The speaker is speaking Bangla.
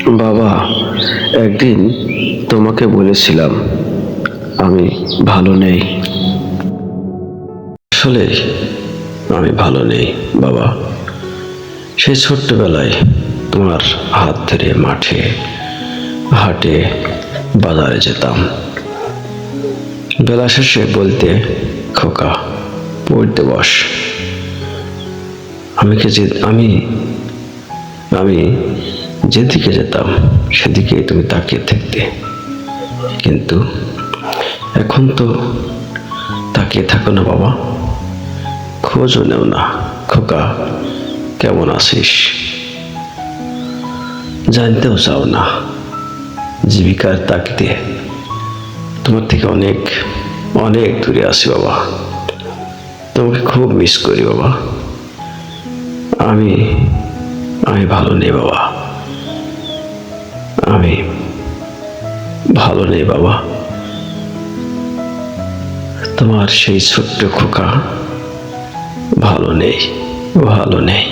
বাবা, একদিন তোমাকে বলেছিলাম আমি ভালো নেই। আসলে আমি ভালো নেই বাবা। সেই ছোট্টবেলায় তোমার হাত ধরে মাঠে হাটে বাজারে যেতাম। বেলা শেষে বলতে, খোকা পড়তে বস। আমি কে যে আমি আমি যেদিকে যেতাম সেদিকে তুমি তাকিয়ে থাকতে, কিন্তু এখন তো তাকিয়ে থাকো না বাবা, খোঁজও নেও না। খোকা কেমন আছিস জানতেও চাও না। জীবিকার তাগিদে তোমার থেকে অনেক অনেক দূরে আছি বাবা। তোমাকে খুব মিস করি বাবা। আমি আমি ভালো নেই বাবা। আমি ভালো নেই বাবা। তোমার সেই ছোট্ট খোকা ভালো নেই, ভালো নেই।